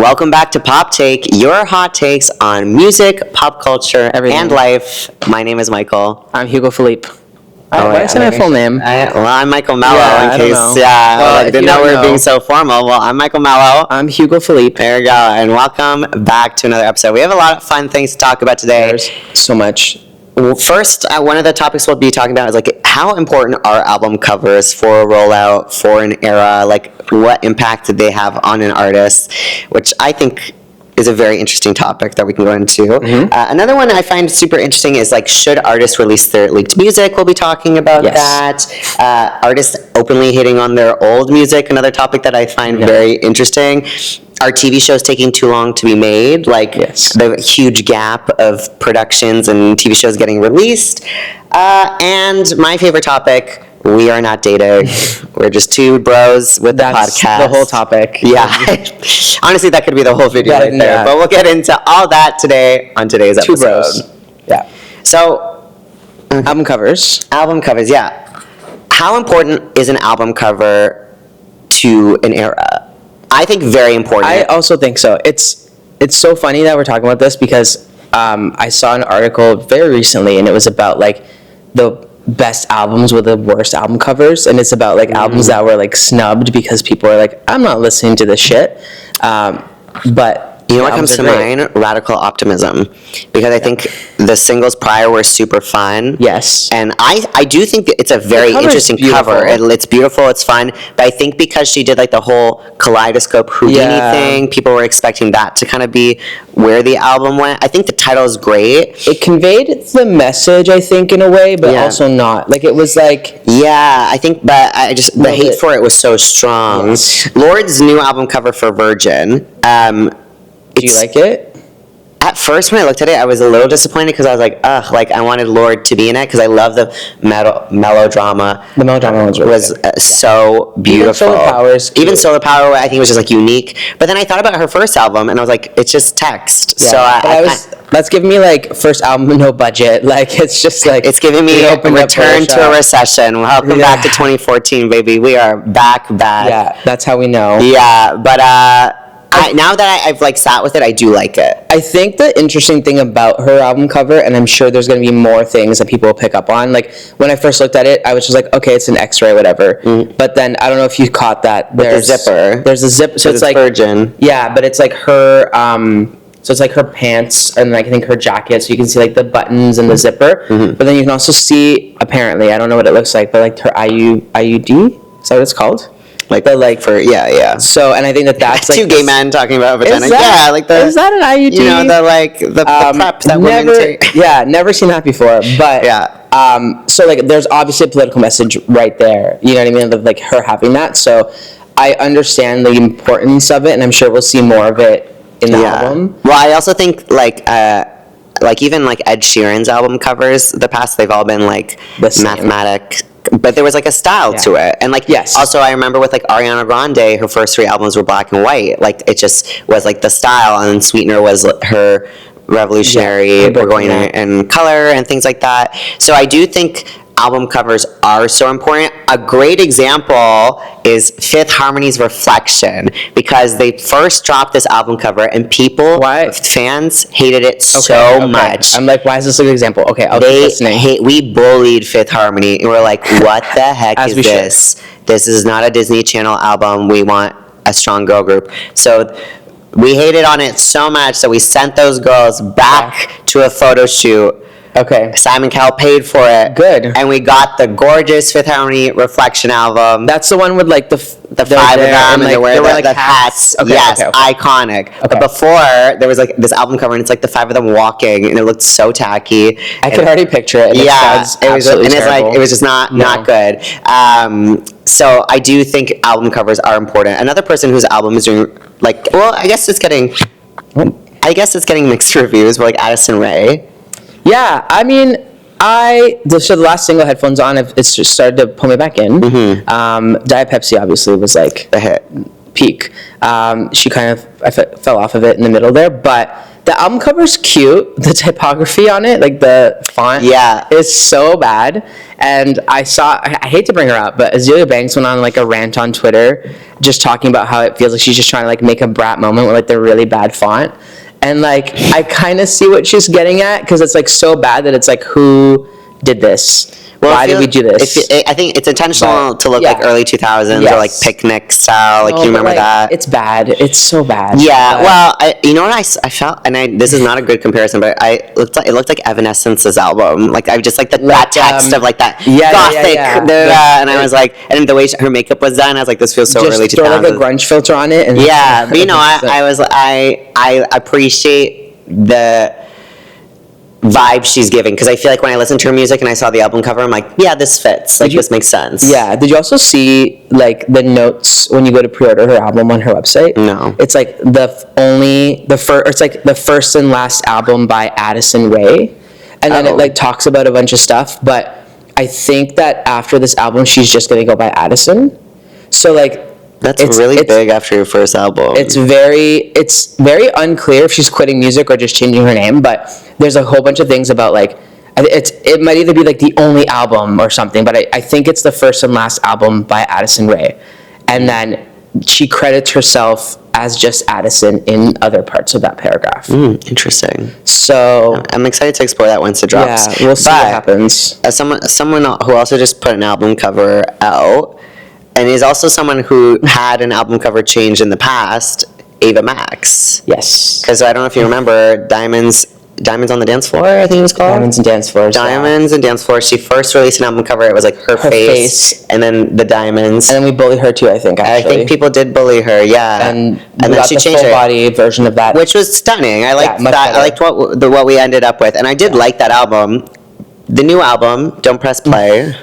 Welcome back to PopTake, your hot takes on music, pop culture, Everything. and life. My name is Michael. I'm Hugo Filipe. Why is that my full name? I'm Michael Melo, Yeah, in I don't case, know. I If didn't you know don't we were know- being so formal. Well, I'm Michael Melo. I'm Hugo Filipe. There you go, and welcome back to another episode. We have a lot of fun things to talk about today. There's so much. Well, first, one of the topics we'll be talking about is like how important are album covers for a rollout, for an era, like what impact did they have on an artist, which I think is a very interesting topic that we can go into. Another one I find super interesting is like, should artists release their leaked music? We'll be talking about that. Artists openly hitting on their old music, another topic that I find very interesting. Are TV shows taking too long to be made? Like the huge gap of productions and TV shows getting released. And my favorite topic, we are not dating. We're just two bros with the podcast. The whole topic. Yeah. Honestly, that could be the whole video right there. Yeah. But we'll get into all that today on today's episode. Two bros. Yeah. So, Album covers. album covers, yeah. How important is an album cover to an era? I think very important. I also think so. It's so funny that we're talking about this because I saw an article very recently and it was about like the best albums with the worst album covers, and it's about like albums that were like snubbed because people are like, I'm not listening to this shit. But you know what comes to mind? Radical Optimism. Because I think the singles prior were super fun. Yes. And I do think that it's a very interesting cover. It's beautiful, it's fun. But I think because she did like the whole kaleidoscope Houdini thing, people were expecting that to kind of be where the album went. I think the title is great. It conveyed the message, I think, in a way, but also not. Like, it was like... Yeah, I think, but I just, the hate for it was so strong. Yes. Lord's new album cover for Virgin. Do you like it? At first, when I looked at it, I was a little disappointed because I was like, ugh, like I wanted Lorde to be in it because I love the melodrama. The melodrama was so beautiful. Even Solar Power, I think was just like unique. But then I thought about her first album, and I was like, it's just text. Yeah. So that's giving me like first album, no budget. Like it's just like it's giving me a return to a recession. Welcome back to 2014, baby. We are back. Yeah, that's how we know. Yeah, but now that I've like sat with it, I do like it. I think the interesting thing about her album cover, and I'm sure there's going to be more things that people will pick up on. Like when I first looked at it, I was just like, okay, it's an X-ray, whatever. But then I don't know if you caught that. There's a zipper. There's a zip. So it's like Virgin. Yeah, but it's like her. So it's like her pants and like I think her jacket. So you can see like the buttons and the zipper. But then you can also see, apparently, I don't know what it looks like, but like her IUD. Is that what it's called? Like the yeah. So and I think that's like two gay men talking about vagina. Is that an IUD? You know the prep that women take. Yeah, never seen that before. But so like there's obviously a political message right there. You know what I mean? Of like her having that. So I understand the importance of it, and I'm sure we'll see more of it in the album. Well, I also think like even like Ed Sheeran's album covers, the past they've all been like mathematic. But there was like a style to it. And like also I remember with like Ariana Grande, her first three albums were black and white. Like it just was like the style, and then Sweetener was her revolutionary, we're going in color and things like that. So I do think album covers are so important. A great example is Fifth Harmony's Reflection, because they first dropped this album cover and fans hated it so much. I'm like, why is this a good example? Okay, I'll keep listening. We bullied Fifth Harmony and we're like, what the heck is this? This is not a Disney Channel album. We want a strong girl group. So we hated on it so much that we sent those girls back to a photo shoot. Okay. Simon Cowell paid for it. Good. And we got the gorgeous Fifth Harmony Reflection album. That's the one with like the five of them, and they wear the hats. Okay, yes, iconic. Okay. But before, there was like this album cover, and it's like the five of them walking, and it looked so tacky. I could already picture it. It was just not good. So I do think album covers are important. Another person whose album is doing I guess it's getting mixed reviews, but like Addison Rae. Yeah, I mean, the last single, Headphones On, it's just started to pull me back in. Diet Pepsi obviously was like the hit peak. She kind of fell off of it in the middle there, but The album cover's cute. The typography on it, like the font, Yeah. is so bad. And I hate to bring her up, but Azealia Banks went on like a rant on Twitter just talking about how it feels like she's just trying to like make a brat moment with like the really bad font. And like, I kind of see what she's getting at, because it's like so bad that it's like, who did this? Why did we do this? I think it's intentional to look yeah. like early 2000s or like picnic style. Like, No, you remember but, like, that? It's bad. It's so bad. Yeah, But- well, you know what I felt, and this is not a good comparison, but it looked like Evanescence's album. Like, I just like that text of like that gothic, and I was like, and the way her makeup was done, I was like, this feels so just early 2000s. throw like a grunge filter on it. And Yeah, but you know, I appreciate the vibe she's giving, because I feel like when I listened to her music and I saw the album cover, I'm like, yeah, this fits. Like, this makes sense. Yeah. Did you also see like the notes when you go to pre-order her album on her website? No. It's like it's like the first and last album by Addison Rae, and then it like talks about a bunch of stuff. But I think that after this album, she's just gonna go by Addison. So like. That's really big after your first album. It's very unclear if she's quitting music or just changing her name, but there's a whole bunch of things about like, it might either be like the only album or something, but I think it's the first and last album by Addison Rae. And then she credits herself as just Addison in other parts of that paragraph. Interesting. So I'm excited to explore that once it drops. yeah, we'll see what happens. As someone who also just put an album cover out, and is also someone who had an album cover change in the past, Ava Max. Yes. Because I don't know if you remember, Diamonds on the Dance Floor, I think it was called. Diamonds and Dance Floors. Diamonds and Dance Floor. She first released an album cover. It was like her face, and then the diamonds. And then we bullied her too, I think, actually. I think people did bully her, yeah. And then she changed full it, body version of that, which was stunning. I liked much that. better. I liked what we ended up with, and I did like that album. The new album, Don't Press Play.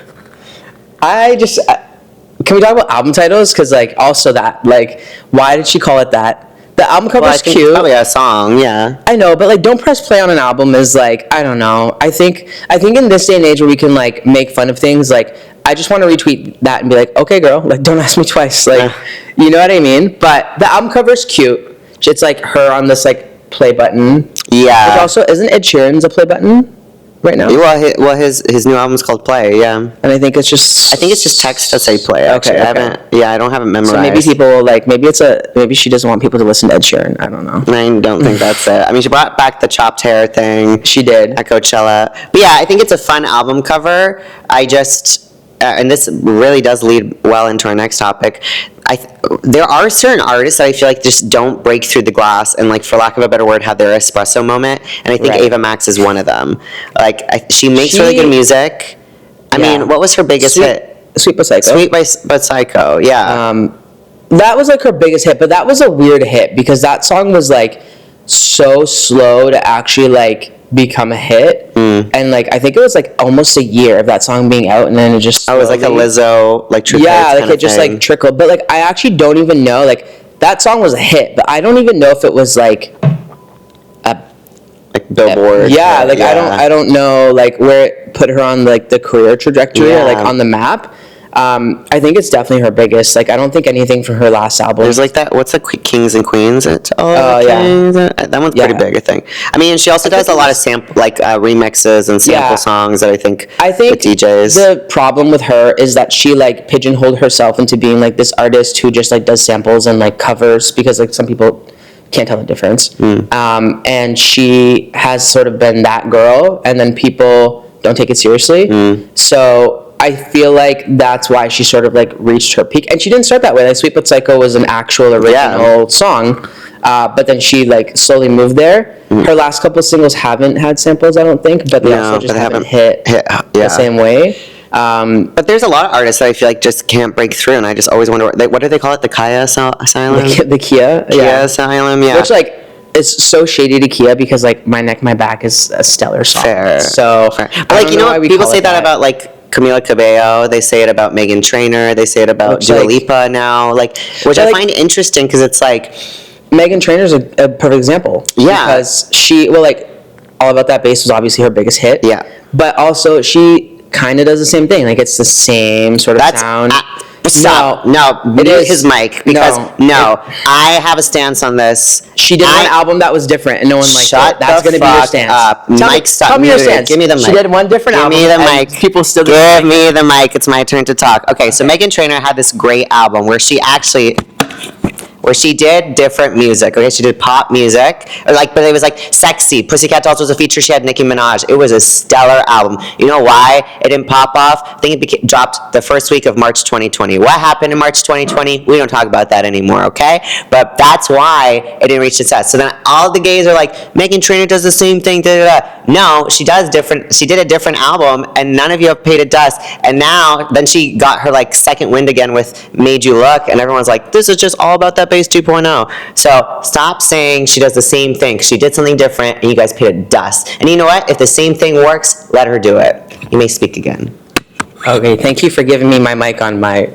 Can we talk about album titles? Because, like, also that, like, why did she call it that? The album cover is cute. Probably a song, yeah. I know, but like, don't press play on an album is like, I don't know. I think in this day and age where we can like make fun of things, like, I just want to retweet that and be like, okay, girl, like, don't ask me twice, like, you know what I mean? But the album cover is cute. It's like her on this like play button. Yeah. Which also, isn't Ed Sheeran's a play button right now? Well, his new album's called Play, yeah. And I think it's just text to say Play. Actually. Okay. I don't have it memorized. So maybe people will like, maybe she doesn't want people to listen to Ed Sheeran. I don't know. I don't think that's it. I mean, she brought back the chopped hair thing. She did. At Coachella. But yeah, I think it's a fun album cover. I just, and this really does lead well into our next topic. There are certain artists that I feel like just don't break through the glass and, like, for lack of a better word, have their espresso moment. And I think Ava Max is one of them. Like, she makes really good music. I mean, what was her biggest hit? Sweet But Psycho. Sweet but Psycho, yeah. That was like her biggest hit, but that was a weird hit because that song was like so slow to actually like become a hit. And like, I think it was like almost a year of that song being out, and then it just it was like a Lizzo, like, True yeah, Kids like it just thing. like trickled. But like, I actually don't even know, like, that song was a hit, but I don't even know if it was like Billboard. I don't know like where it put her on like the career trajectory or like on the map. I think it's definitely her biggest. Like, I don't think anything from her last album. There's like that. What's the Kings and Queens? Kings. That one's pretty big, I think. I mean, she also does a lot of remixes and sample songs that I think with DJs. The problem with her is that she like pigeonholed herself into being like this artist who just like does samples and like covers, because like some people can't tell the difference. And she has sort of been that girl, and then people don't take it seriously. So I feel like that's why she sort of like reached her peak. And she didn't start that way. Like, Sweet But Psycho was an actual original song. But then she like slowly moved there. Her last couple of singles haven't had samples, I don't think, but they also just haven't hit the same way. But there's a lot of artists that I feel like just can't break through, and I just always wonder, what do they call it? The Kaya Asylum? The Kia? Kia Asylum, yeah. Which, like, it's so shady to Kia because, like, My Neck, My Back is a stellar song. Fair. So, Fair. But, like, you know what? People say that about, like, Camila Cabello. They say it about Meghan Trainor. They say it about Dua Lipa now. Like, which I find interesting because it's like... Meghan Trainor's a perfect example. Yeah. Because All About That Bass was obviously her biggest hit. Yeah. But also, she kind of does the same thing. Like, it's the same sort of sound. Stop. No, it mute is. his mic because I have a stance on this. She did one album that was different and no one liked Shut it. That's the going to be your fuck stance. up. Mike, stop. Tell me your Mute it. stance. Give me the mic. She did one different album. Give me the and mic. People still Give didn't like me it. the mic. It's my turn to talk. Okay, so Meghan Trainor had this great album where she did different music. Okay, she did pop music, but it was like sexy. Pussycat Dolls was a feature. She had Nicki Minaj. It was a stellar album. You know why it didn't pop off? I think it dropped the first week of March 2020. What happened in March 2020? We don't talk about that anymore, okay? But that's why it didn't reach success. So then all the gays are like, Meghan Trainor does the same thing. Da, da, da. No, she does different. She did a different album, and none of you have paid it dust. And now, then she got her second wind again with Made You Look, and everyone's like, this is just all about that bass 2.0. So stop saying she does the same thing. She did something different, and you guys paid it dust. And you know what? If the same thing works, let her do it. You may speak again. Okay, thank you for giving me my mic on my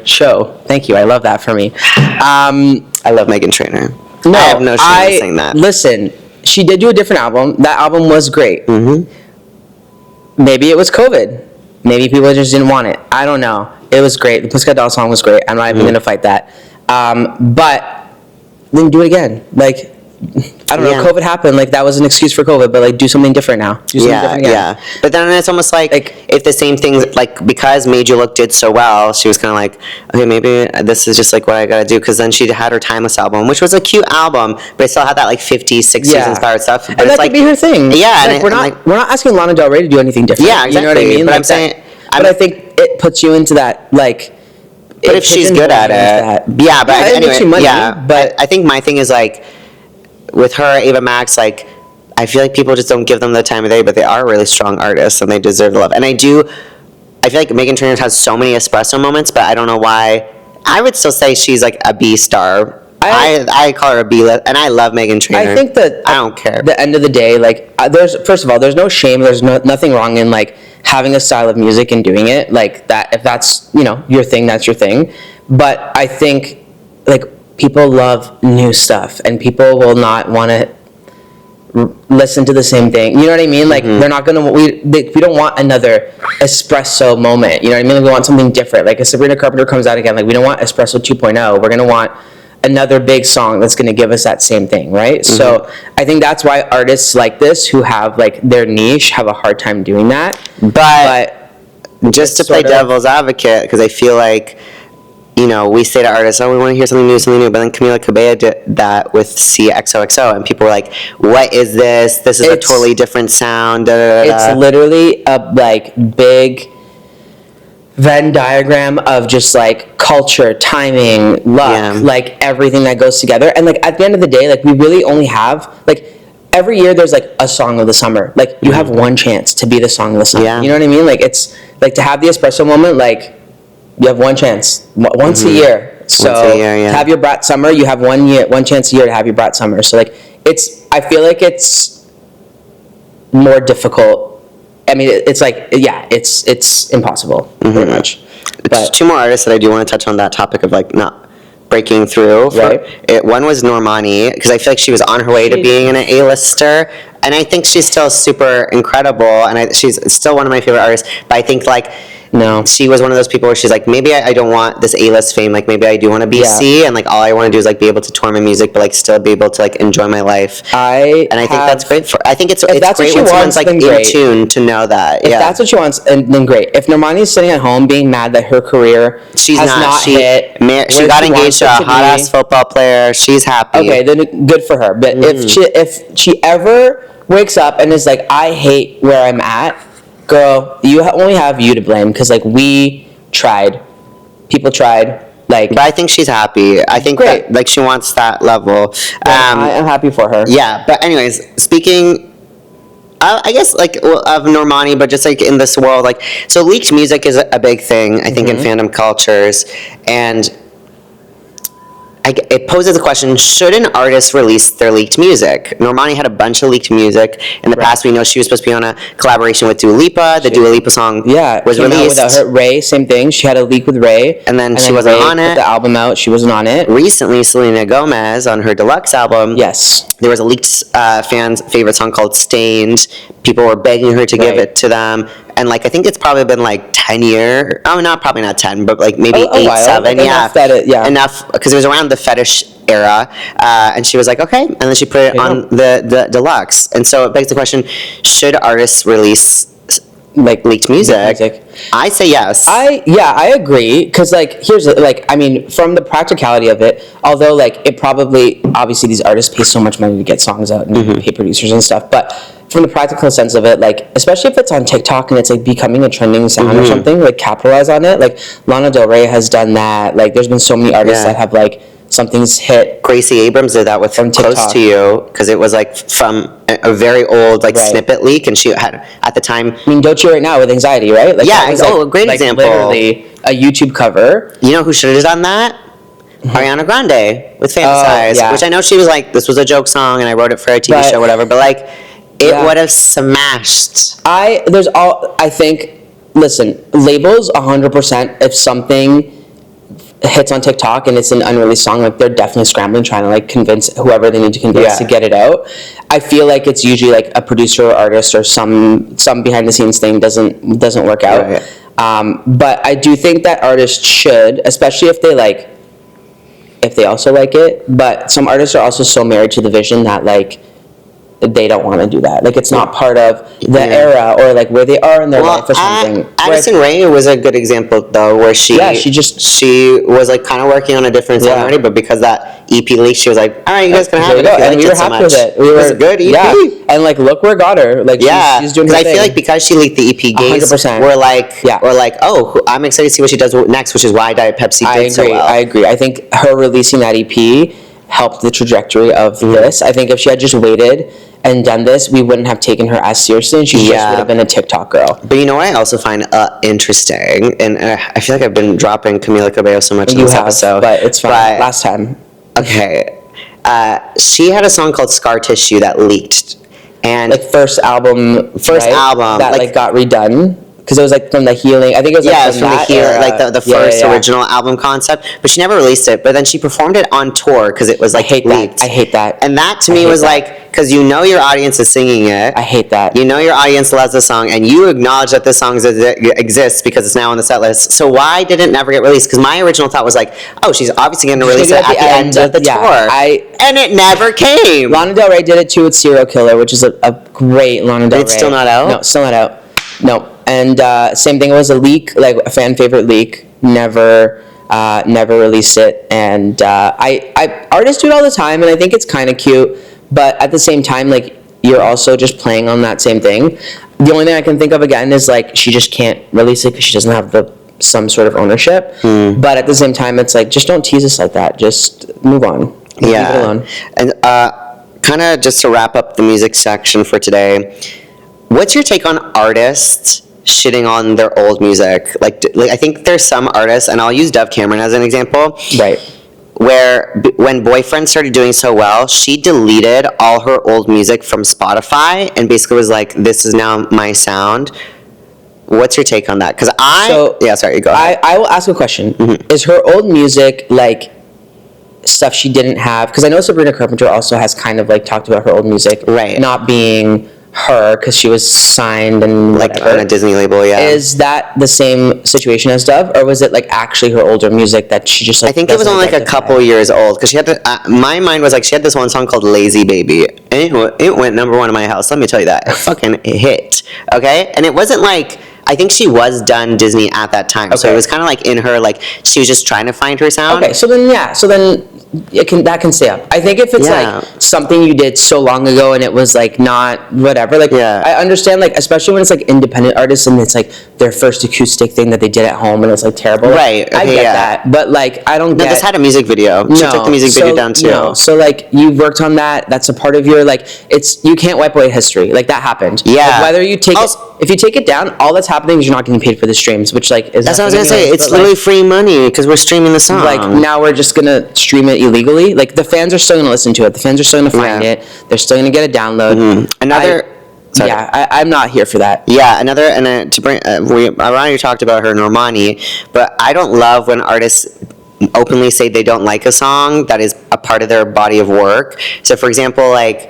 show. Thank you. I love that for me. I love Meghan Trainor. No, I have no shame in saying that. Listen, she did do a different album. That album was great. Mm-hmm. Maybe it was COVID. Maybe people just didn't want it. I don't know. It was great. The Pussycat Dolls song was great. I'm not even going to fight that. But then do it again. I don't know. COVID happened. That was an excuse for COVID. But do something different now. Do something different again. Yeah. But then it's almost like if the same things because Made You Look did so well, she was kind of like, okay, maybe this is just what I gotta do. Because then she had her Timeless album, which was a cute album, but it still had that 50s, 60s inspired stuff. But and that could be her thing. Yeah. We're not asking Lana Del Rey to do anything different. Yeah, exactly. You know what I mean? But I'm saying, I think it puts you into that But if she's good at it, it makes you money, but I think my thing is with her, Ava Max, I feel like people just don't give them the time of day, but they are really strong artists and they deserve the love. And I feel like Meghan Trainor has so many espresso moments, but I don't know why. I would still say she's a B star. I call her a B list, and I love Meghan Trainor. I think that I don't care. At the end of the day, first of all, there's no shame. There's nothing wrong in having a style of music and doing it that. If that's your thing, that's your thing. But I think people love new stuff, and people will not want to listen to the same thing. You know what I mean? They're not gonna. We don't want another espresso moment. You know what I mean? We want something different. If Sabrina Carpenter comes out again, we don't want espresso 2.0. We're gonna want another big song that's gonna give us that same thing, right? Mm-hmm. So I think that's why artists like this, who have their niche, have a hard time doing that. But just to play devil's advocate, because I feel we say to artists, we want to hear something new, but then Camila Cabello did that with CXOXO, and people were like, what is this? This is a totally different sound. It's literally a big Venn diagram of just culture, timing, luck, everything that goes together. And at the end of the day, we really only have every year there's a song of the summer. You have one chance to be the song of the summer. Yeah. You know what I mean? It's to have the espresso moment, you have one chance once a year. So to have your Brat Summer, you have one chance a year to have your Brat Summer. So I feel like it's more difficult. I mean, it's impossible, pretty much. But two more artists that I do want to touch on that topic of not breaking through. Right. One was Normani, because I feel like she was on her way to being an A-lister, and I think she's still super incredible, and she's still one of my favorite artists. But I think no, she was one of those people where she's maybe I don't want this A-list fame. Maybe I do want to be C, and all I want to do is be able to tour my music, but still be able to enjoy my life. I think that's great. I think it's great when someone's in tune to know that. If that's what she wants, then great. If Normani's sitting at home being mad that her career has not hit, she got engaged to a hot ass football player. She's happy. Okay, then good for her. But if she ever wakes up and is I hate where I'm at, girl, you only have you to blame, because we tried, people tried. But I think she's happy. I think that she wants that level. I am happy for her. Yeah, but anyways, speaking, I guess of Normani, but just in this world, so leaked music is a big thing, I think, in fandom cultures, and it poses the question, should an artist release their leaked music? Normani had a bunch of leaked music. In the past, we know she was supposed to be on a collaboration with Dua Lipa. The Dua Lipa song was released. With her, Ray, same thing. She had a leak with Ray. And then she wasn't on it. Put the album out, she wasn't on it. Recently, Selena Gomez, on her deluxe album, yes, there was a leaked fans' favorite song called Stained. People were begging her to give it to them. and like I think it's probably been like 10 years. Oh, probably not 10, but like maybe A 8, while. 7. Like Yeah, enough that enough because it was around the fetish era, and she was like, okay, and then she put it on the deluxe, and so it begs the question: should artists release like leaked music? I say yes. I agree, because like here's like, I mean, from the practicality of it, although like it probably, obviously these artists pay so much money to get songs out and pay producers and stuff, but from the practical sense of it, like especially if it's on TikTok and it's like becoming a trending sound or something, like capitalize on it. Like Lana Del Rey has done that. Like there's been so many artists that have like something's hit. Gracie Abrams did that with From Close TikTok. to You, because it was like from a very old like Right. snippet leak, and she had at the time. I mean, Doechii right now with Anxiety, right? Like, Yeah, that was, a great like, example. Literally a YouTube cover. You know who should have done that? Ariana Grande with Fantasize, yeah. which I know she was like, this was a joke song and I wrote it for a TV But- show, whatever, but like, it Yeah. would have smashed. I think, listen, labels 100%, if something hits on TikTok and it's an unreleased song, like they're definitely scrambling, trying to like convince whoever they need to convince to get it out. I feel like it's usually like a producer or artist or some behind the scenes thing doesn't work out. Right. But I do think that artists should, especially if they also like it. But some artists are also so married to the vision that like they don't want to do that. Like it's not part of the era or like where they are in their life or something. Addison Rae was a good example though, where she she was like kind of working on a different song already, but because that EP leaked, she was like, all right, you guys can have it. And we were happy with it. It was a good EP. Yeah. And like, look where it got her. Like, she's doing her because I thing. feel like because she leaked the EP, gays 100%. we're like, oh, I'm excited to see what she does next, which is why Diet Pepsi did so well. I agree. I think her releasing that EP helped the trajectory of this. I think if she had just waited and done this, we wouldn't have taken her as seriously, and she just would have been a TikTok girl. But you know what I also find interesting, and I feel like I've been dropping Camila Cabello so much in You this have, episode. but it's fine. Last time. Okay. She had a song called Scar Tissue that leaked. And Like first album that like like got redone. Because it was like from the Healing. I think it was like it was from the that Healing, era. like the first original album concept. But she never released it. But then she performed it on tour because it was like leaked. I hate that. And that to me was like, because you know your audience is singing it. I hate that. You know your audience loves the song, and you acknowledge that this song exists because it's now on the set list. So why did it never get released? Because my original thought was like, oh, she's obviously going to release it at the end of the tour. And it never came. Lana Del Rey did it too with Serial Killer, which is a great Lana Del Rey. It's still not out? No, still not out. No. And same thing, it was a leak, like a fan favorite leak. Never released it. And artists do it all the time, and I think it's kind of cute. But at the same time, like, you're also just playing on that same thing. The only thing I can think of again is like she just can't release it because she doesn't have some sort of ownership. But at the same time, it's like, just don't tease us like that. Just move on. Leave it alone. And kind of just to wrap up the music section for today, what's your take on artists shitting on their old music? Like I think there's some artists, and I'll use Dove Cameron as an example. Right. Where when Boyfriend started doing so well, she deleted all her old music from Spotify and basically was like, this is now my sound. What's your take on that? Because sorry, go ahead. I will ask a question. Is her old music like stuff she didn't have? Because I know Sabrina Carpenter also has kind of like talked about her old music not being her because she was signed and like whatever. on a Disney label. Is that the same situation as Dove, or was it like actually her older music that she just like? I think it was only like a couple years old because she had my mind was like she had this one song called Lazy Baby, and it went number one in my house. Let me tell you that, it fucking hit. Okay, and it wasn't like, I think she was done Disney at that time, so it was kind of like in her, like she was just trying to find her sound. Okay, so then that can stay up. I think if it's like something you did so long ago and it was like not whatever, like I understand, like especially when it's like independent artists and it's like their first acoustic thing that they did at home and it's like terrible. Right. Okay, I get that, but like I don't get. No, this had a music video. She took the music video down too. No, so like you worked on that. That's a part of your like. You can't wipe away history. Like that happened. Yeah. Like, whether you take if you take it down, all that's happening is you're not getting paid for the streams, which like is. That's what I was gonna say. It's literally free money because we're streaming the song. Like now we're just gonna stream it illegally. Like the fans are still gonna listen to it. The fans are still gonna find it. They're still gonna get a download. I'm not here for that. Yeah, and to bring we already talked about her, Normani, but I don't love when artists openly say they don't like a song that is a part of their body of work. So for example, like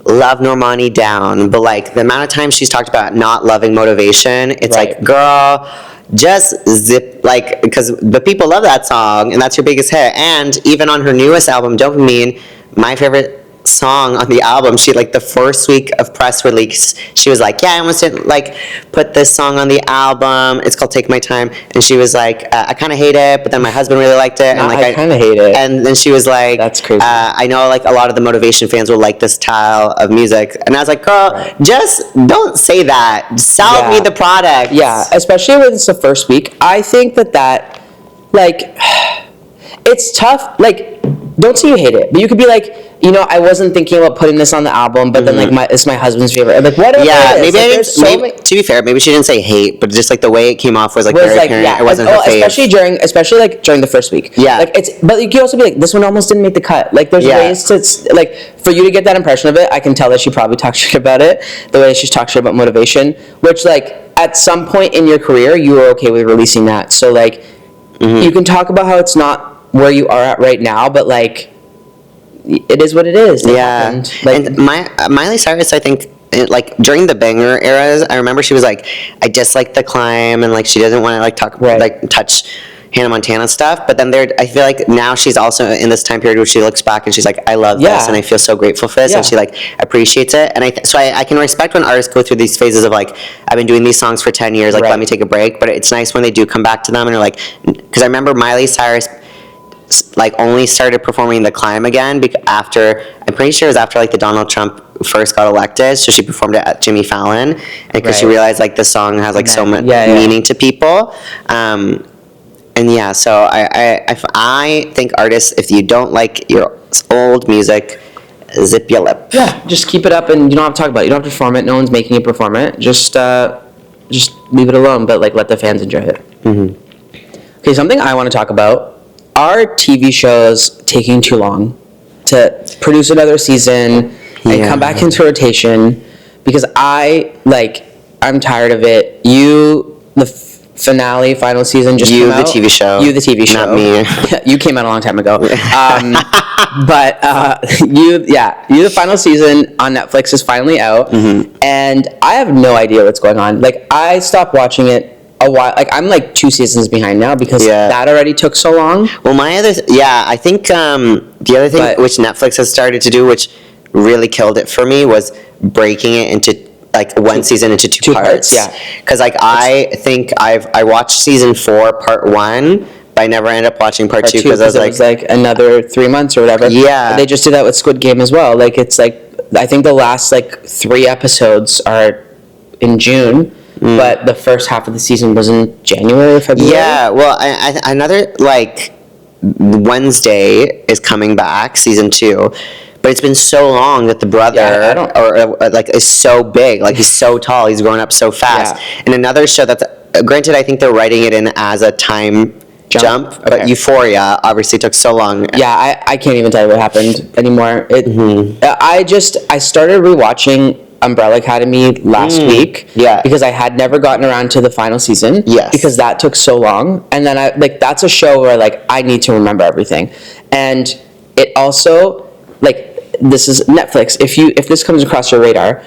love Normani down, but like the amount of times she's talked about not loving motivation, it's Right. like, girl, just zip, like, because the people love that song and that's your biggest hit. And even on her newest album, Dopamine, my favorite song on the album, she like the first week of press release, she was like, yeah, I want to like put this song on the album, it's called Take My Time, and she was like, I kind of hate it, but then my husband really liked it, and like I kind of hate it. and then she was like, That's crazy. I know like a lot of the motivation fans will like this style of music, and I was like, girl, Right. just don't say that, sell Yeah. me the product. Yeah, especially when it's the first week. I think that like it's tough. Like, don't say you hate it, but you could be like, you know, I wasn't thinking about putting this on the album, but then like it's my husband's favorite. Like whatever. Yeah, it is. maybe Like, I didn't. there's so Maybe, many- to be fair, maybe she didn't say hate, but just like the way it came off was like very apparent. yeah, It wasn't her fave. especially like during the first week. Yeah. Like it's, but you can also be like, this one almost didn't make the cut. Like there's Yeah. ways to like for you to get that impression of it. I can tell that she probably talked shit about it, the way she's talked shit about motivation. Which like at some point in your career, you were okay with releasing that. So like you can talk about how it's not where you are at right now, but like it is what it is. It Yeah, happened. Like and Miley Cyrus, I think, like during the banger eras, I remember she was like, I dislike the climb, and like she doesn't want to like talk Right. like touch Hannah Montana stuff. But then I feel like now she's also in this time period where she looks back and she's like, I love this, Yeah. and I feel so grateful for this, Yeah. and she like appreciates it. And I can respect when artists go through these phases of like, I've been doing these songs for 10 years, like Right. let me take a break. But it's nice when they do come back to them and they're like, because I remember Miley Cyrus like only started performing The Climb again after, I'm pretty sure it was after like the Donald Trump first got elected, so she performed it at Jimmy Fallon, and because she Right. realized like the song has like so then- much yeah, yeah. meaning to people. And yeah, so I think artists, if you don't like your old music, zip your lip. yeah, just keep it up, and you don't have to talk about it. You don't have to perform it. No one's making you perform it. Just leave it alone, but like let the fans enjoy it. Okay, something I want to talk about are TV shows taking too long to produce another season and Yeah. come back into rotation, because I'm tired of it. The finale, final season just You, came the out. TV show. You, the TV show. Not me. You came out a long time ago. But you, the final season on Netflix is finally out, and I have no idea what's going on. Like, I stopped watching it a while. Like, I'm like 2 seasons behind now because Yeah. that already took so long. Well, I think the other thing But- which Netflix has started to do, which really killed it for me, was breaking it into like one season into two parts. yeah. Because like I think I watched season 4 part 1, but I never ended up watching part 2 because I was it like, was like another 3 months or whatever. Yeah. They just did that with Squid Game as well. Like, it's like, I think the last like 3 episodes are in June, but the first half of the season was in January or February. yeah. Well, another like Wednesday is coming back, season 2. But it's been so long that the brother, Yeah, I don't- or like, is so big. Like, he's so tall. He's growing up so fast. Yeah. And another show that's, granted, I think they're writing it in as a time jump, but Okay. Euphoria obviously took so long. Yeah, I can't even tell you what happened anymore. I started rewatching Umbrella Academy last week. Yeah. Because I had never gotten around to the final season. Yes. Because that took so long. And then that's a show where like I need to remember everything. And it also, like, this is Netflix. If this comes across your radar,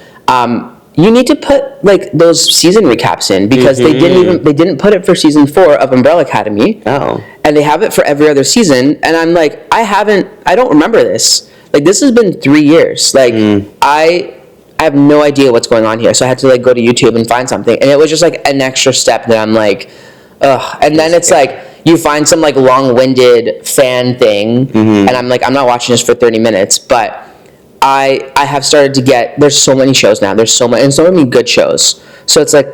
you need to put like those season recaps in, because they didn't put it for season 4 of Umbrella Academy. Oh. And they have it for every other season, and I'm like, I don't remember this. Like, this has been 3 years. Like, I have no idea what's going on here. So I had to like go to YouTube and find something, and it was just like an extra step that I'm like, ugh. And then it's like you find some like long-winded fan thing, and I'm like, I'm not watching this for 30 minutes, but I have started to get, there's so many shows now. There's so many good shows. So it's like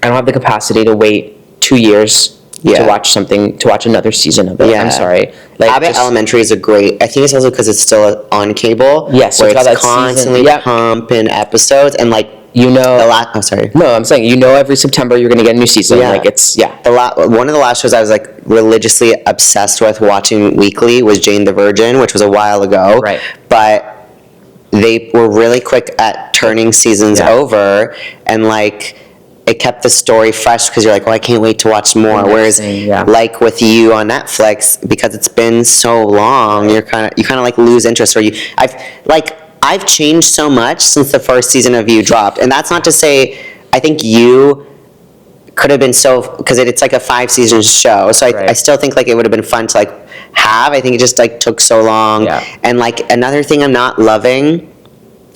I don't have the capacity to wait 2 years to watch another season of it. Yeah. I'm sorry. Like, Abbott Elementary is a great. I think it's also because it's still on cable. Yes, where it's got it's that season, constantly yep. pumping episodes, and like you know, the last. Oh, sorry. no, I'm saying every September you're gonna get a new season. Yeah. Like, it's One of the last shows I was like religiously obsessed with watching weekly was Jane the Virgin, which was a while ago. Right. But they were really quick at turning seasons Yeah. over, and like it kept the story fresh because you're like, well, I can't wait to watch more. next Whereas, thing, yeah. like with you on Netflix, because it's been so long, you kind of like lose interest, or I've like. I've changed so much since the first season of You dropped, and that's not to say I think You could have been so, because it's like a 5-season show, so I still think like it would have been fun to like have. I think it just like took so long. And like another thing I'm not loving,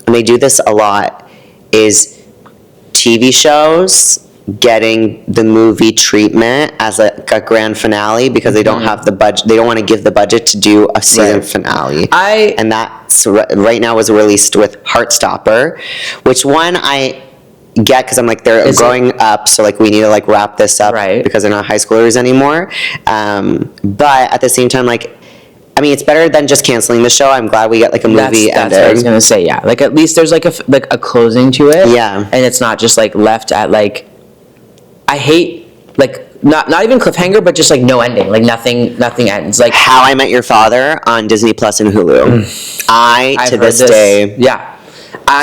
and they do this a lot, is TV shows getting the movie treatment as a grand finale because they don't have the budget. They don't want to give the budget to do a season finale. And that right now was released with Heartstopper, which one I get because I'm like they're growing up, so like we need to like wrap this up because they're not high schoolers anymore. But at the same time, like, I mean, it's better than just canceling the show. I'm glad we got like a movie ending. That's what I was gonna say. Yeah, like at least there's like a closing to it. Yeah, and it's not just like left at like. I hate like not even cliffhanger, but just like no ending. Like nothing ends. Like How I Met Your Father on Disney Plus and Hulu. I've to this day,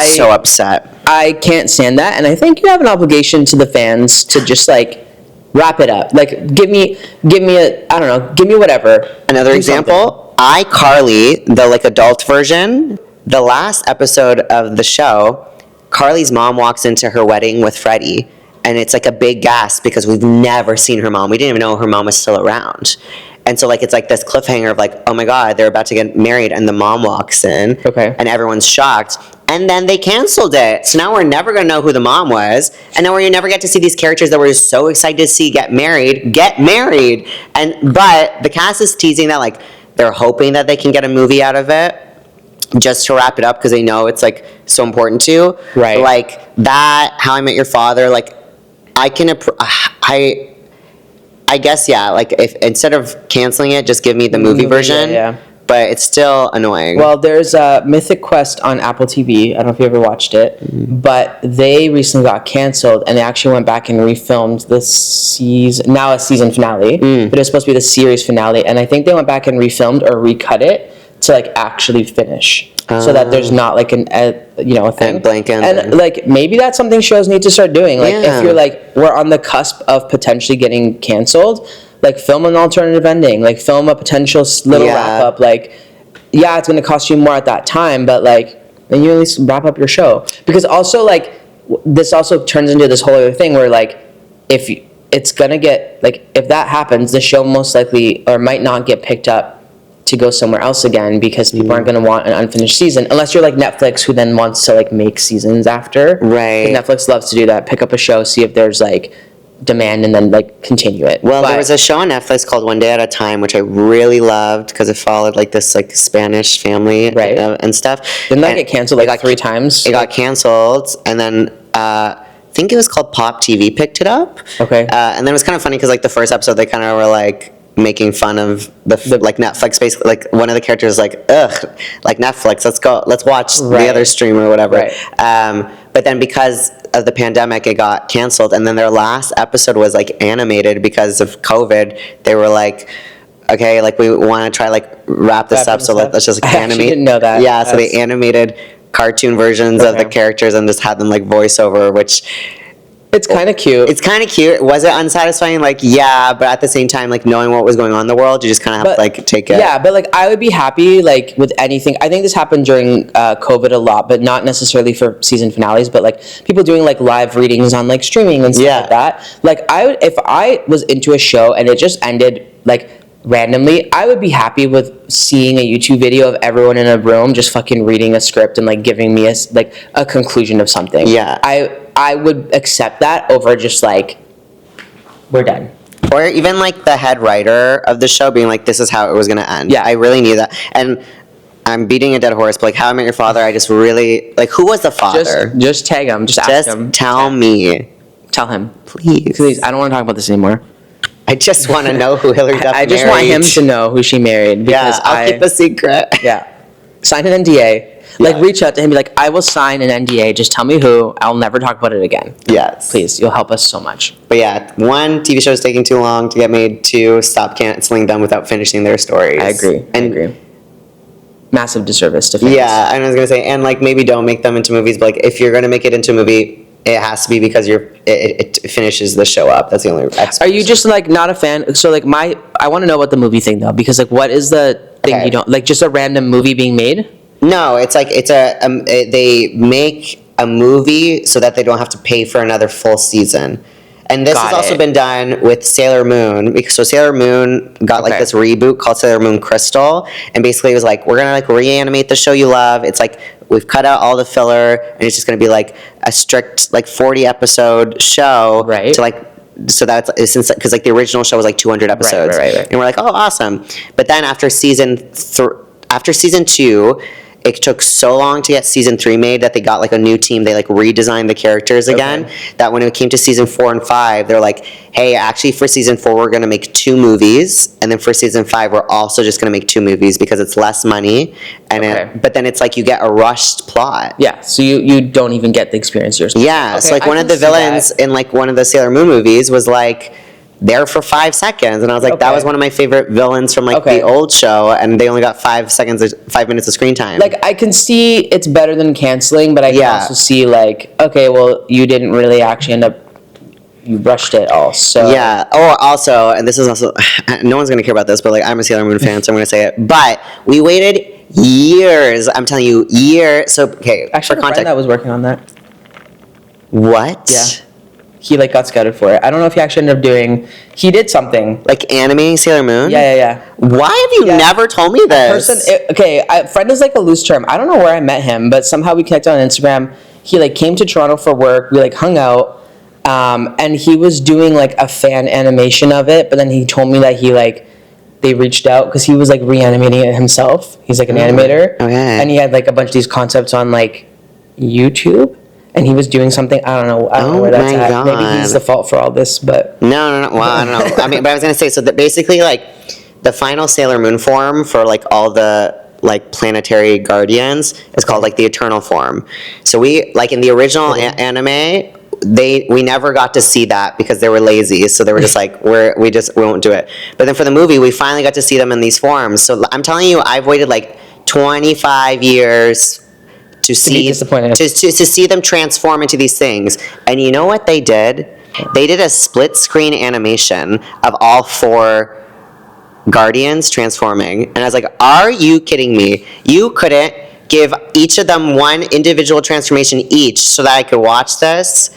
so upset. I can't stand that, and I think you have an obligation to the fans to just like wrap it up. Like give me a I don't know, give me whatever. Another example, iCarly, the like adult version. The last episode of the show, Carly's mom walks into her wedding with Freddie. And it's like a big gasp because we've never seen her mom. We didn't even know her mom was still around. And so like it's like this cliffhanger of like, oh my God, they're about to get married and the mom walks in. And everyone's shocked. And then they canceled it. So now we're never going to know who the mom was. And now we never get to see these characters that we're so excited to see get married. But the cast is teasing that like they're hoping that they can get a movie out of it. Just to wrap it up because they know it's like so important to. Like that, How I Met Your Father, like I guess, yeah, like if instead of canceling it, just give me the movie version. But it's still annoying. Well, there's a Mythic Quest on Apple TV. I don't know if you ever watched it, but they recently got canceled, and they actually went back and refilmed the season, now a season finale, but it was supposed to be the series finale, and I think they went back and refilmed or recut it to like actually finish. So that there's not like a thing. Blank and like maybe that's something shows need to start doing. Like if you're like we're on the cusp of potentially getting canceled, like film an alternative ending, like film a potential little wrap up. Like it's going to cost you more at that time, but like then you at least wrap up your show. Because also like this also turns into this whole other thing where like if it's gonna get like if that happens, the show most likely or might not get picked up to go somewhere else again because people aren't going to want an unfinished season unless you're like Netflix who then wants to like make seasons after. Netflix loves to do that. Pick up a show, see if there's like demand and then like continue it. Well, there was a show on Netflix called One Day at a Time which I really loved because it followed like this like Spanish family and stuff. Didn't that get canceled like 3 times? It got canceled and then I think it was called Pop TV picked it up. And then it was kind of funny because like the first episode they kind of were like making fun of the like Netflix, basically like one of the characters like ugh like Netflix, let's watch the other stream or whatever. But then because of the pandemic it got canceled, and then their last episode was like animated because of COVID. They were like, okay, like we want to try like wrap this up, so let's just like animate. I didn't know that. So they animated cartoon versions of the characters and just had them like voiceover, which it's kind of cute. Was it unsatisfying? Like, yeah, but at the same time, like knowing what was going on in the world, you just kind of have to like take it. Yeah, but like I would be happy like with anything. I think this happened during COVID a lot, but not necessarily for season finales. But like people doing like live readings on like streaming and stuff like that. Like I would, if I was into a show and it just ended like randomly, I would be happy with seeing a YouTube video of everyone in a room just fucking reading a script and like giving me a conclusion of something. I would accept that over just like we're done. Or even like the head writer of the show being like, this is how it was gonna end. I really need that. And I'm beating a dead horse, but like How I Met Your Father, I just really like, who was the father? Just tag him. Just ask him. Tell me. Tell him. Please. I don't want to talk about this anymore. I just want to know who Hillary Duff married. I just want him to know who she married. Because I'll keep a secret. Sign an NDA. Like, reach out to him and be like, I will sign an NDA. Just tell me who. I'll never talk about it again. Yes. Please. You'll help us so much. But yeah, 1, TV show is taking too long to get made. 2, stop canceling them without finishing their stories. I agree. Massive disservice to fans. Yeah, I was going to say, and like maybe don't make them into movies, but like if you're going to make it into a movie, it has to be because it finishes the show up. That's the only expectation. Are you just like not a fan? So like I want to know about the movie thing though, because like what is the thing you don't, like just a random movie being made? No, it's like they make a movie so that they don't have to pay for another full season. And this has Got also it. been done with Sailor Moon. So Sailor Moon got like Okay. this reboot called Sailor Moon Crystal, and basically it was like, we're gonna like reanimate the show you love. It's like we've cut out all the filler, and it's just gonna be like a strict like 40 episode show Right. to like. So that's since because like the original show was like 200 episodes, right. and we're like, oh, awesome. But then after season 2, it took so long to get season 3 made that they got like a new team. They like redesigned the characters again. That when it came to season 4 and 5, they're like, hey, actually for season 4 we're gonna make 2 movies, and then for season 5 we're also just gonna make 2 movies because it's less money. And Okay. but then it's like you get a rushed plot. Yeah, so you don't even get the experience yourself. Yeah, so Okay, like I one of can the see villains that. in like one of the Sailor Moon movies was like there for 5 seconds, and I was like, that Okay. was one of my favorite villains from like Okay. the old show, and they only got 5 minutes of screen time. Like, I can see it's better than canceling, but I can Yeah. also see, like, okay, well, you didn't really actually end up, you rushed it all, so. Yeah. Or also, and this is also, no one's gonna care about this, but like I'm a Sailor Moon fan, so I'm gonna say it. But we waited years. I'm telling you, years. So okay, Actually, for a friend context, that was working on that. what? Yeah. He, like, got scouted for it. I don't know if he actually ended up doing, he did something. Like animating Sailor Moon? Yeah. Why have you Yeah. never told me this? Friend is like a loose term. I don't know where I met him, but somehow we connected on Instagram. He like came to Toronto for work. We like hung out, and he was doing like a fan animation of it. But then he told me that they reached out because he was like reanimating it himself. He's like an animator, okay. and he had like a bunch of these concepts on like YouTube. And he was doing something. I don't know Oh where that's my at. Maybe God. he's the fault for all this, but No. Well, I don't know. I mean, but I was gonna say, so that basically, like, the final Sailor Moon form for like all the like planetary guardians is called like the Eternal form. So we like in the original anime, we never got to see that because they were lazy. So they were just like, we won't do it. But then for the movie, we finally got to see them in these forms. So I'm telling you, I've waited like 25 years to see disappointed. to see them transform into these things. And you know what they did? They did a split screen animation of all 4 Guardians transforming. And I was like, are you kidding me? You couldn't give each of them one individual transformation each so that I could watch this?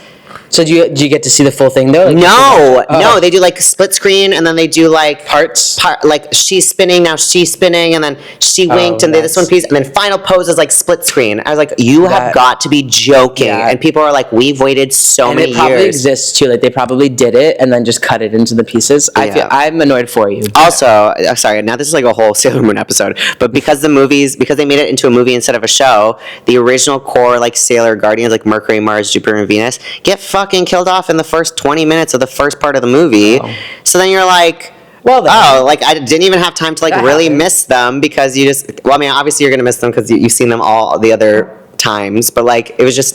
so do you get to see the full thing though? Like, No, they do like split screen, and then they do like Parts? like she's spinning, now she's spinning, and then she winked, and they this one that's- piece, and then final pose is like split screen. I was like, you have That- got to be joking. Yeah. And people are like, we've waited so And many it probably years. exists too. Like they probably did it and then just cut it into the pieces. Yeah. I'm annoyed for you. Also, sorry, now this is like a whole Sailor Moon episode, but because they made it into a movie instead of a show, the original core like Sailor Guardians, like Mercury, Mars, Jupiter, and Venus, get fucking killed off in the first 20 minutes of the first part of the movie. Oh. So then you're like, Well, then- like I didn't even have time to like That really happens. miss them because you just, well, I mean, obviously you're gonna miss them because you've seen them all the other times, but like it was just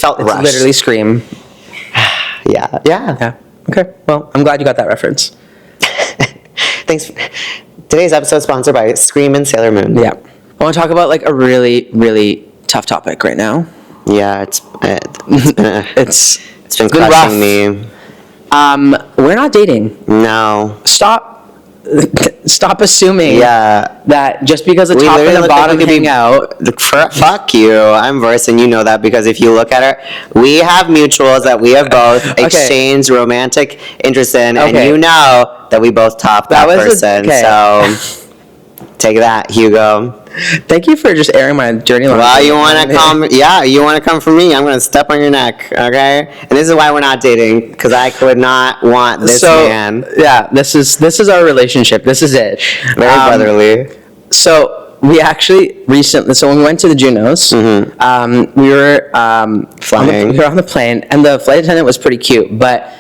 felt It's rushed. literally Scream. Yeah. Yeah. Okay. Well, I'm glad you got that reference. Thanks. Today's episode is sponsored by Scream and Sailor Moon. Yeah. I want to talk about like a really, really tough topic right now. Yeah, it's been It's been been crushing rough. me. We're not dating. No. Stop assuming Yeah. that just because the We top and literally the look like bottom we could hang be- out. Fuck you. I'm Verse, and you know that because if you look at her, we have mutuals that we have both exchanged romantic interest in, and Okay. you know that we both top that was a- person. okay. So take that, Hugo. Thank you for just airing my dirty laundry. Well, you want to come? Yeah, you want to come for me? I'm gonna step on your neck, okay? And this is why we're not dating, because I could not want this man. Yeah, this is our relationship. This is it. Very brotherly. So we actually recently, so when we went to the Junos, we were Flying. we were on the plane, and the flight attendant was pretty cute, but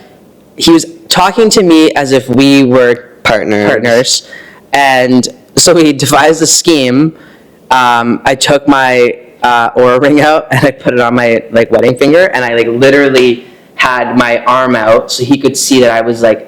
he was talking to me as if we were partners, and so we devised a scheme. I took my Aura ring out and I put it on my like wedding finger, and I like literally had my arm out so he could see that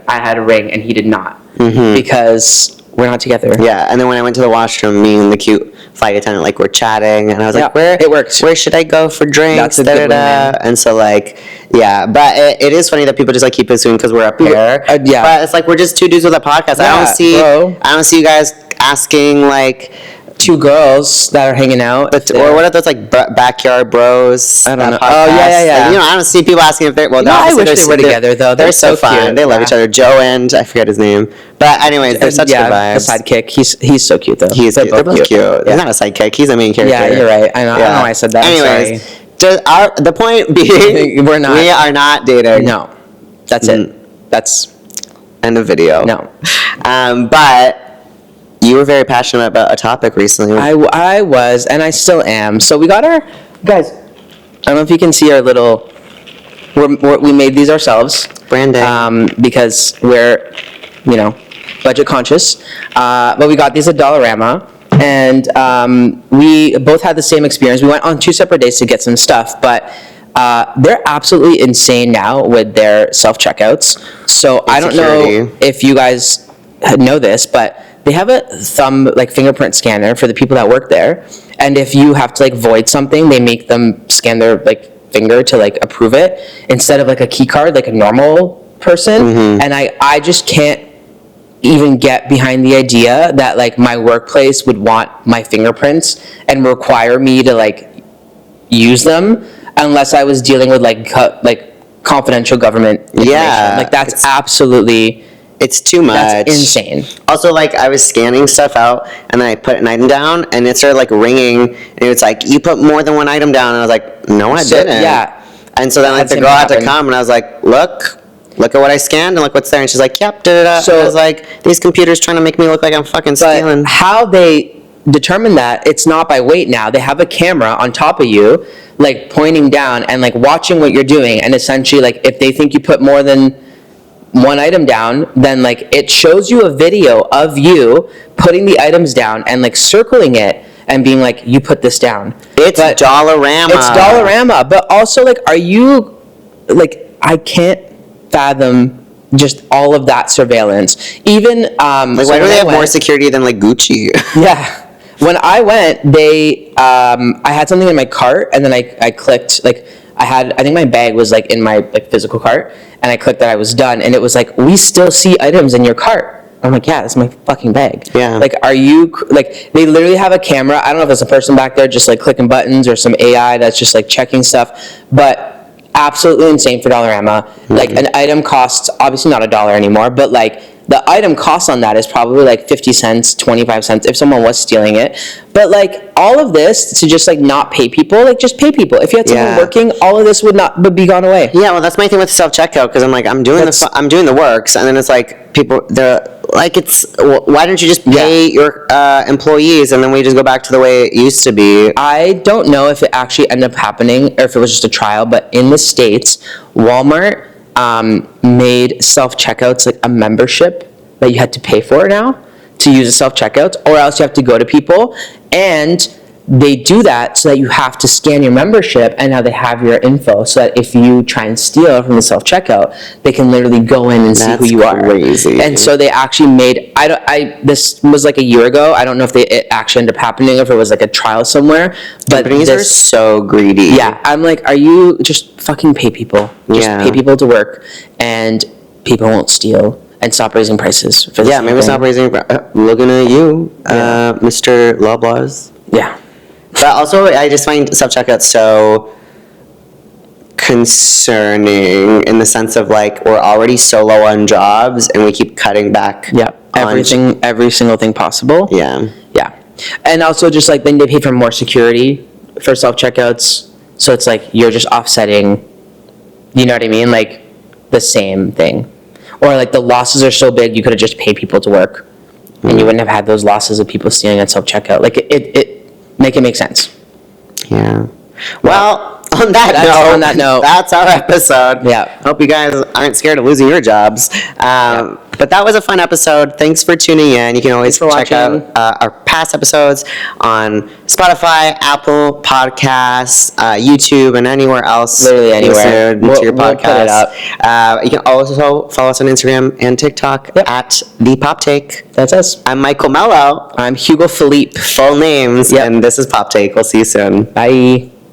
I had a ring and he did not, because we're not together. Yeah, and then when I went to the washroom, me and the cute flight attendant like were chatting, and I was like, Yeah, it works. Where should I go for drinks? That's a good one, man. And so like, yeah, but it is funny that people just like keep assuming because we're a pair. Yeah. But it's like we're just two dudes with a podcast. Yeah, bro. I don't see you guys asking like two girls that are hanging out. Or what are those like backyard bros? I don't know. Podcast? Oh, yeah. You know, I don't see people asking if they're. Well, I obviously wish they were together though. They're so fun. cute. They love each other. Joe and I forget his name. But anyways, they're such good vibes. The sidekick. He's so cute though. They're both cute. Yeah. He's not a sidekick. He's a main character. Yeah, you're right. I know. I don't know why I said that. Anyways, I'm sorry. the point being, We're not. We are not dating. No, that's it. That's end of video. no. But you were very passionate about a topic recently. I was, and I still am. So we got our guys. I don't know if you can see our little. We made these ourselves. Branding. Because we're, budget conscious. But we got these at Dollarama, and we both had the same experience. We went on 2 separate days to get some stuff, but they're absolutely insane now with their self-checkouts. So I don't know if you guys know this, but they have a fingerprint scanner for the people that work there. And if you have to void something, they make them scan their finger to approve it instead of a key card like a normal person. And I just can't even get behind the idea that my workplace would want my fingerprints and require me to use them unless I was dealing with confidential government information. Yeah, that's absolutely. It's too much. That's insane. Also, I was scanning stuff out, and then I put an item down, and it started, ringing, and it was you put more than one item down, and I was like, no, I didn't. Yeah. And so then, the girl had to come, and I was like, look at what I scanned, and look what's there, and she's like, yep, da-da-da. So, and I was like, these computers trying to make me look like I'm fucking stealing. How they determine that, it's not by weight now. They have a camera on top of you, pointing down, and, watching what you're doing, and essentially, if they think you put more than one item down, then it shows you a video of you putting the items down and circling it and being you put this down. It's Dollarama. It's Dollarama. But also are you I can't fathom just all of that surveillance. Even why do they have more security than Gucci? Yeah. When I went, I had something in my cart, and then I clicked I think my bag was in my physical cart, and I clicked that I was done, and it was we still see items in your cart. I'm yeah, that's my fucking bag. Yeah. Are you they literally have a camera. I don't know if it's a person back there just clicking buttons or some AI that's just checking stuff, but absolutely insane for Dollarama. An item costs obviously not $1 anymore, but the item cost on that is probably 50 cents, 25 cents if someone was stealing it. But all of this to just not pay people, just pay people. If you had someone working, all of this would be gone away. Yeah, well, that's my thing with self-checkout, because I'm I'm doing the works, and then it's people, they're why don't you just pay your employees, and then we just go back to the way it used to be? I don't know if it actually ended up happening or if it was just a trial, but in the States, Walmart made self-checkouts a membership that you had to pay for now to use a self-checkout, or else you have to go to people, and they do that so that you have to scan your membership, and now they have your info so that if you try and steal from the self-checkout, they can literally go in and see who you are. Crazy. And so they actually made, this was a year ago. I don't know if it actually ended up happening or if it was a trial somewhere, but companies are so greedy. Yeah, I'm are you just fucking pay people? Just pay people to work, and people won't steal and stop raising prices. For this maybe stop raising. Looking at you, Mr. Loblaws. Yeah. But also, I just find self-checkout so concerning in the sense of we're already so low on jobs, and we keep cutting back. Yeah, every single thing possible. Yeah. Yeah, and also just then they pay for more security for self-checkouts, so it's you're just offsetting. You know what I mean? The same thing, or the losses are so big you could have just paid people to work, and you wouldn't have had those losses of people stealing at self-checkout. It make it make sense. Yeah. Well, on that note, that's our episode. Yeah. Hope you guys aren't scared of losing your jobs. But that was a fun episode. Thanks for tuning in. You can always check out our past episodes on Spotify, Apple Podcasts, YouTube, and anywhere else. Literally anywhere. To your podcast. We'll put it up. You can also follow us on Instagram and TikTok at the PopTake. That's us. I'm Michael Melo. I'm Hugo Filipe. Full names. And this is PopTake. We'll see you soon. Bye.